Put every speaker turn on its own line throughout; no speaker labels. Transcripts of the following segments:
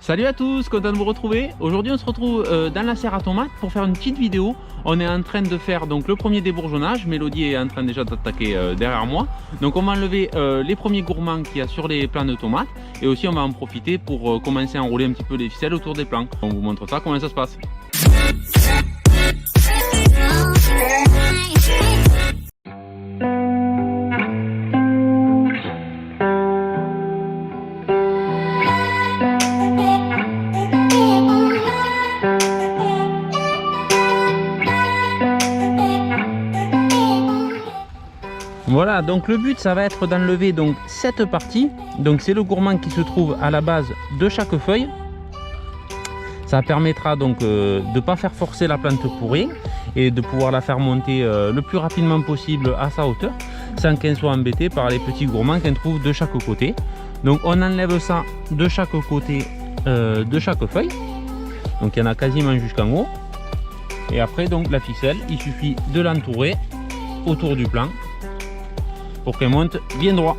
Salut à tous, content de vous retrouver. Aujourd'hui on se retrouve dans la serre à tomates pour faire une petite vidéo. On est en train de faire donc le premier débourgeonnage. Mélodie est en train déjà d'attaquer derrière moi. Donc on va enlever les premiers gourmands qu'il y a sur les plants de tomates. Et aussi on va en profiter pour commencer à enrouler un petit peu les ficelles autour des plants. On vous montre ça, comment ça se passe. Voilà, donc le but ça va être d'enlever donc cette partie. Donc c'est le gourmand qui se trouve à la base de chaque feuille. Ça permettra donc de ne pas faire forcer la plante pour rien et de pouvoir la faire monter le plus rapidement possible à sa hauteur sans qu'elle soit embêtée par les petits gourmands qu'elle trouve de chaque côté. Donc on enlève ça de chaque côté de chaque feuille. Donc il y en a quasiment jusqu'en haut. Et après donc la ficelle, il suffit de l'entourer autour du plant pour qu'elle monte bien droit.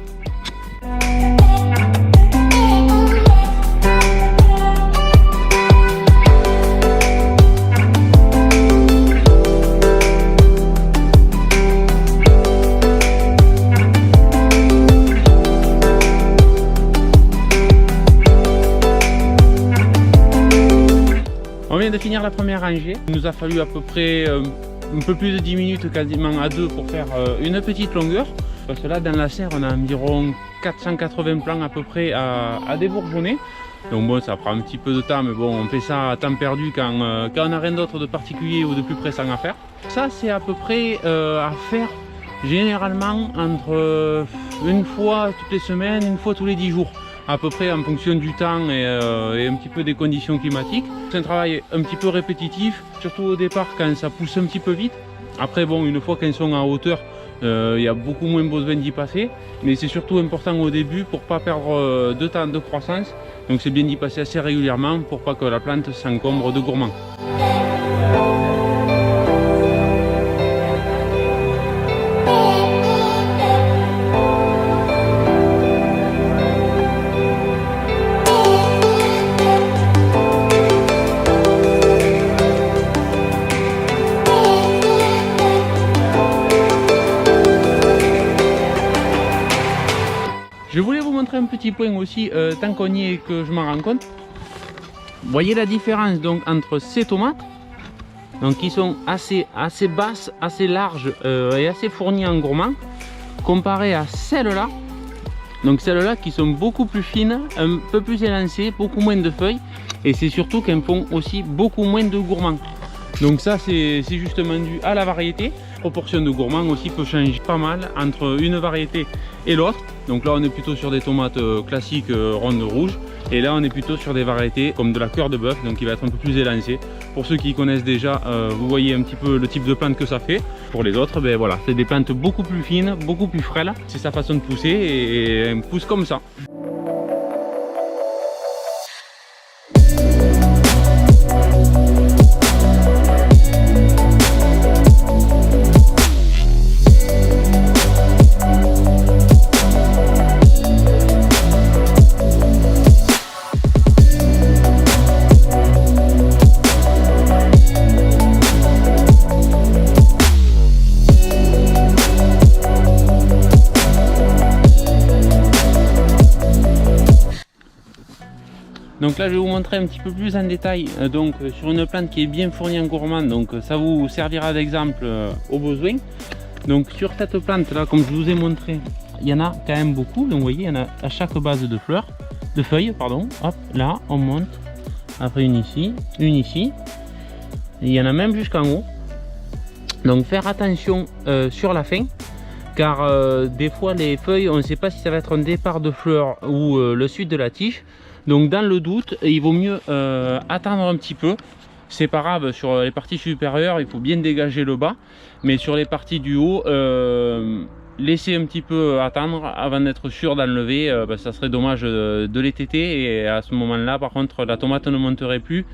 On vient de finir la première rangée. Il nous a fallu à peu près un peu plus de 10 minutes, quasiment à deux, pour faire une petite longueur. Parce que là dans la serre on a environ 480 plants à peu près à débourgeonner. Donc bon, ça prend un petit peu de temps, mais bon, on fait ça à temps perdu quand on n'a rien d'autre de particulier ou de plus pressant à faire. Ça c'est à peu près à faire généralement entre une fois toutes les semaines, une fois tous les 10 jours. À peu près en fonction du temps et un petit peu des conditions climatiques. C'est un travail un petit peu répétitif, surtout au départ quand ça pousse un petit peu vite. Après bon, une fois qu'ils sont en hauteur, il y a beaucoup moins besoin d'y passer, mais c'est surtout important au début pour ne pas perdre de temps de croissance. Donc c'est bien d'y passer assez régulièrement pour pas que la plante s'encombre de gourmands. Je voulais vous montrer un petit point aussi, tant qu'on y est que je m'en rends compte. Vous voyez la différence donc entre ces tomates, donc qui sont assez basses, assez larges et assez fournies en gourmands, comparé à celles-là. Donc celles-là qui sont beaucoup plus fines, un peu plus élancées, beaucoup moins de feuilles, et c'est surtout qu'elles font aussi beaucoup moins de gourmands. Donc ça c'est justement dû à la variété. La proportion de gourmands aussi peut changer pas mal entre une variété et l'autre. Donc là on est plutôt sur des tomates classiques rondes rouges, et là on est plutôt sur des variétés comme de la cœur de bœuf, donc qui va être un peu plus élancée. Pour ceux qui connaissent déjà, vous voyez un petit peu le type de plante que ça fait. Pour les autres, ben voilà, c'est des plantes beaucoup plus fines, beaucoup plus frêles. C'est sa façon de pousser et elles poussent comme ça. Donc là je vais vous montrer un petit peu plus en détail donc sur une plante qui est bien fournie en gourmand, donc ça vous servira d'exemple au besoin. Donc sur cette plante là, comme je vous ai montré, il y en a quand même beaucoup. Donc vous voyez, il y en a à chaque base de feuilles, pardon. Hop, là on monte, après une ici, et il y en a même jusqu'en haut. Donc faire attention sur la fin, car des fois les feuilles, on ne sait pas si ça va être un départ de fleurs ou le sud de la tige. Donc dans le doute, il vaut mieux attendre un petit peu. C'est pas grave, sur les parties supérieures il faut bien dégager le bas, mais sur les parties du haut, laissez un petit peu attendre avant d'être sûr d'enlever. Ça serait dommage de les téter, et à ce moment là par contre la tomate ne monterait plus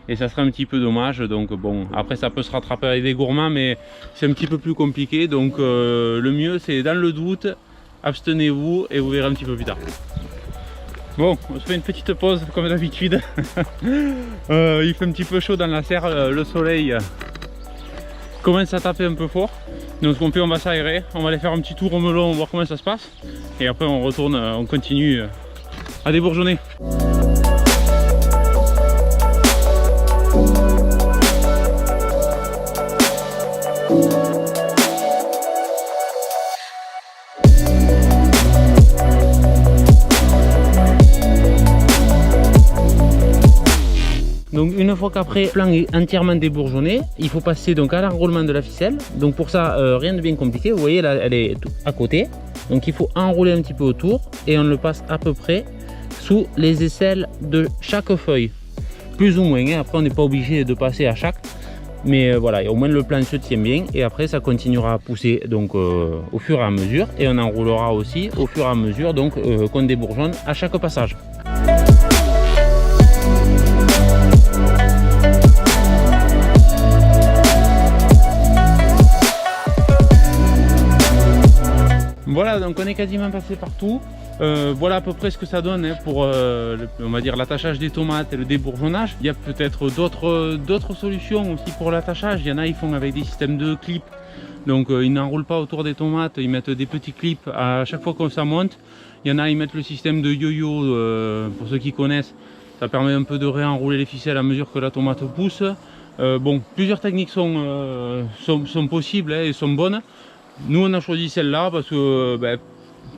et ça serait un petit peu dommage. Donc bon, après ça peut se rattraper avec des gourmands, mais c'est un petit peu plus compliqué. Donc le mieux c'est dans le doute, abstenez-vous et vous verrez un petit peu plus tard. Bon, on se fait une petite pause comme d'habitude. Il fait un petit peu chaud dans la serre, le soleil commence à taper un peu fort. Donc ce qu'on fait, on va s'aérer, on va aller faire un petit tour au melon, voir comment ça se passe. Et après on retourne, on continue à débourgeonner. Donc une fois qu'après le plan est entièrement débourgeonné, il faut passer donc à l'enroulement de la ficelle. Donc pour ça, rien de bien compliqué. Vous voyez là, elle est à côté. Donc il faut enrouler un petit peu autour et on le passe à peu près sous les aisselles de chaque feuille. Plus ou moins, hein. Après on n'est pas obligé de passer à chaque. Mais voilà, au moins le plan se tient bien et après ça continuera à pousser donc au fur et à mesure. Et on enroulera aussi au fur et à mesure donc qu'on débourgeonne à chaque passage. Voilà, donc on est quasiment passé partout. Voilà à peu près ce que ça donne hein, pour on va dire l'attachage des tomates et le débourgeonnage. Il y a peut-être d'autres solutions aussi pour l'attachage. Il y en a, ils font avec des systèmes de clips. Donc ils n'enroulent pas autour des tomates, ils mettent des petits clips à chaque fois que ça monte. Il y en a, ils mettent le système de yo-yo, pour ceux qui connaissent. Ça permet un peu de réenrouler les ficelles à mesure que la tomate pousse. Bon, plusieurs techniques sont possibles hein, et sont bonnes. Nous on a choisi celle-là parce que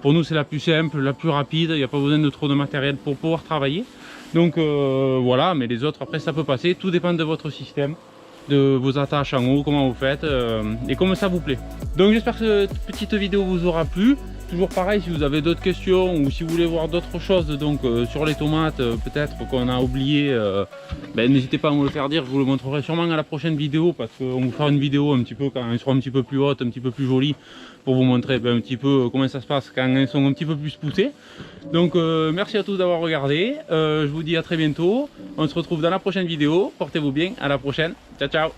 pour nous c'est la plus simple, la plus rapide, il n'y a pas besoin de trop de matériel pour pouvoir travailler. Donc voilà, mais les autres après ça peut passer, tout dépend de votre système, de vos attaches en haut, comment vous faites et comment ça vous plaît. Donc j'espère que cette petite vidéo vous aura plu. Toujours pareil, si vous avez d'autres questions ou si vous voulez voir d'autres choses donc sur les tomates peut-être qu'on a oublié, n'hésitez pas à me le faire dire, je vous le montrerai sûrement à la prochaine vidéo parce qu'on vous fera une vidéo un petit peu quand elles seront un petit peu plus hautes, un petit peu plus jolies pour vous montrer un petit peu comment ça se passe quand elles sont un petit peu plus poussées. Donc merci à tous d'avoir regardé, je vous dis à très bientôt, on se retrouve dans la prochaine vidéo, portez-vous bien, à la prochaine, ciao ciao.